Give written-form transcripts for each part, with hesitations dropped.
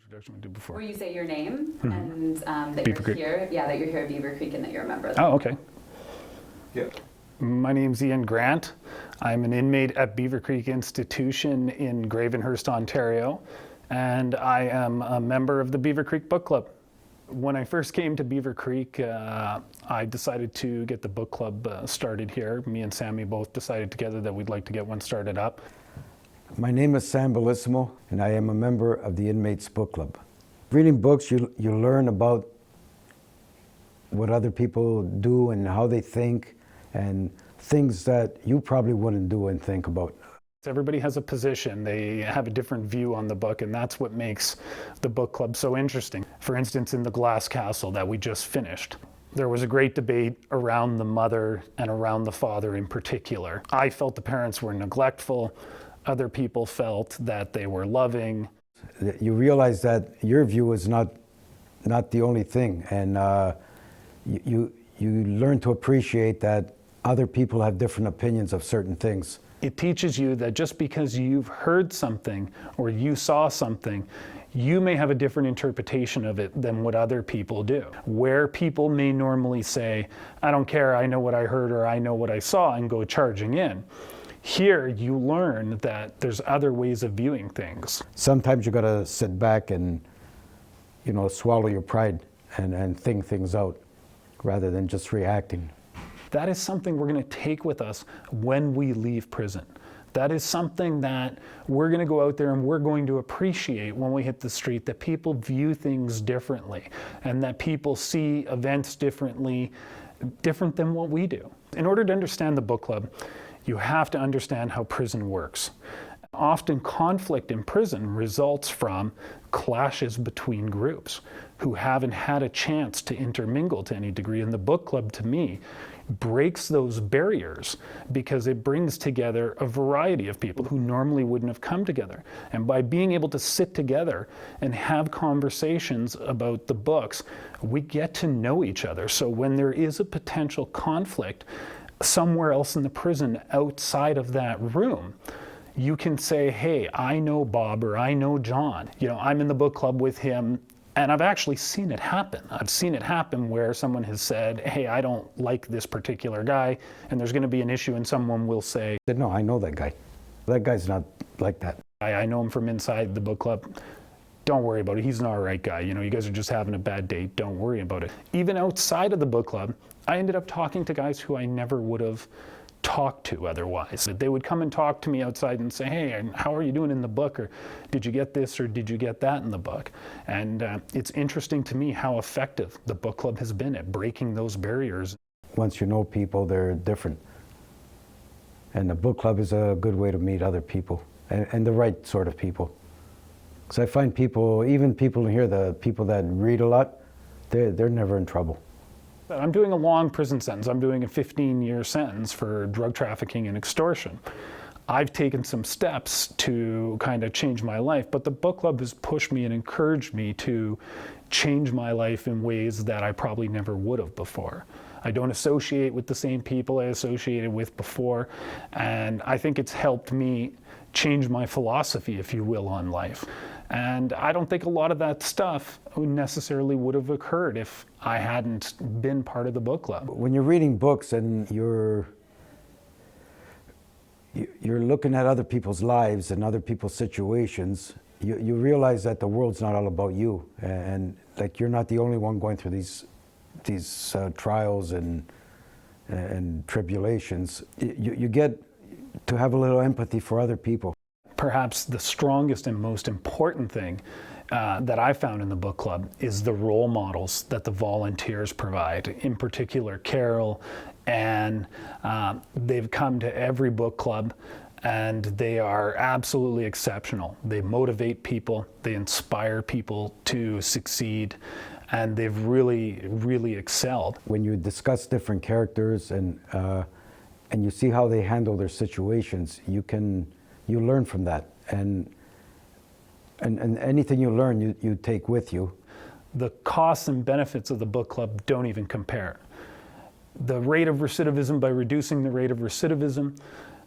introduction we did before. Where you say your name and that Beaver you're Creek. here. Yeah, that you're here at Beaver Creek and that you're a member of the Oh, okay. Yeah. My name's Ian Grant. I'm an inmate at Beaver Creek Institution in Gravenhurst, Ontario, and I am a member of the Beaver Creek Book Club. When I first came to Beaver Creek, I decided to get the book club started here. Me and Sammy both decided together that we'd like to get one started up. My name is Sam Bellissimo, and I am a member of the Inmates Book Club. Reading books, you learn about what other people do and how they think, and things that you probably wouldn't do and think about. Everybody has a position, they have a different view on the book, and that's what makes the book club so interesting. For instance, in The Glass Castle that we just finished, there was a great debate around the mother and around the father in particular. I felt the parents were neglectful, other people felt that they were loving. You realize that your view is not the only thing, and you learn to appreciate that other people have different opinions of certain things. It teaches you that just because you've heard something or you saw something, you may have a different interpretation of it than what other people do. Where people may normally say, I don't care, I know what I heard or I know what I saw, and go charging in. Here you learn that there's other ways of viewing things. Sometimes you gotta sit back and, swallow your pride and think things out rather than just reacting. That is something we're going to take with us when we leave prison. That is something that we're going to go out there and we're going to appreciate when we hit the street, that people view things differently and that people see events differently, different than what we do. In order to understand the book club, you have to understand how prison works. Often conflict in prison results from clashes between groups who haven't had a chance to intermingle to any degree. And the book club, to me, breaks those barriers because it brings together a variety of people who normally wouldn't have come together. And by being able to sit together and have conversations about the books, we get to know each other. So when there is a potential conflict somewhere else in the prison outside of that room, you can say, hey, I know Bob or I know John. I'm in the book club with him, and I've actually seen it happen. I've seen it happen where someone has said, hey, I don't like this particular guy, and there's going to be an issue, and someone will say, no, I know that guy. That guy's not like that. I know him from inside the book club. Don't worry about it. He's an all right guy. You guys are just having a bad day. Don't worry about it. Even outside of the book club, I ended up talking to guys who I never would have talk to otherwise. They would come and talk to me outside and say, hey, how are you doing in the book? Or did you get this or did you get that in the book? And it's interesting to me how effective the book club has been at breaking those barriers. Once you know people, they're different. And the book club is a good way to meet other people and the right sort of people. Because I find people, even people in here, the people that read a lot, they're never in trouble. I'm doing a long prison sentence. I'm doing a 15-year sentence for drug trafficking and extortion. I've taken some steps to kind of change my life, but the book club has pushed me and encouraged me to change my life in ways that I probably never would have before. I don't associate with the same people I associated with before, and I think it's helped me change my philosophy, if you will, on life. And I don't think a lot of that stuff necessarily would have occurred if I hadn't been part of the book club. When you're reading books and you're looking at other people's lives and other people's situations, you realize that the world's not all about you, and like you're not the only one going through these trials and tribulations. You get to have a little empathy for other people. Perhaps the strongest and most important thing that I found in the book club is the role models that the volunteers provide. In particular, Carol, and they've come to every book club and they are absolutely exceptional. They motivate people, they inspire people to succeed, and they've really, really excelled. When you discuss different characters and you see how they handle their situations, you learn from that, and anything you learn, you take with you. The costs and benefits of the book club don't even compare. The rate of recidivism, by reducing the rate of recidivism,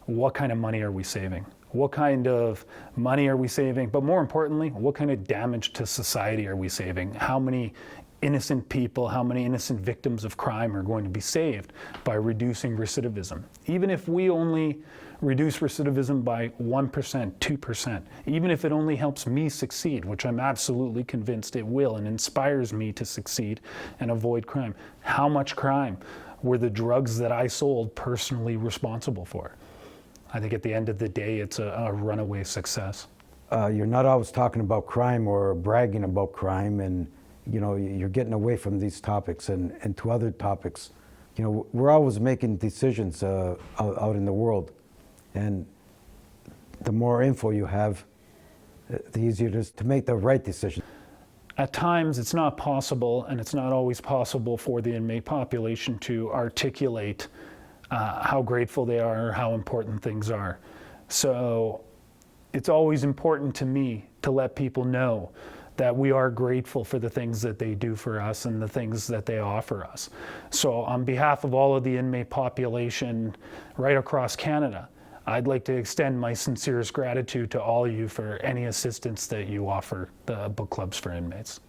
what kind of money are we saving? What kind of money are we saving? But more importantly, what kind of damage to society are we saving? How many innocent people, how many innocent victims of crime are going to be saved by reducing recidivism? Even if we only reduce recidivism by 1%, 2%, even if it only helps me succeed, which I'm absolutely convinced it will, and inspires me to succeed and avoid crime, how much crime were the drugs that I sold personally responsible for? I think at the end of the day, it's a runaway success. You're not always talking about crime or bragging about crime, and you're getting away from these topics and to other topics. We're always making decisions out in the world, and the more info you have, the easier it is to make the right decision. At times, it's not possible, and it's not always possible for the inmate population to articulate how grateful they are or how important things are. So it's always important to me to let people know that we are grateful for the things that they do for us and the things that they offer us. So on behalf of all of the inmate population right across Canada, I'd like to extend my sincerest gratitude to all of you for any assistance that you offer the book clubs for inmates.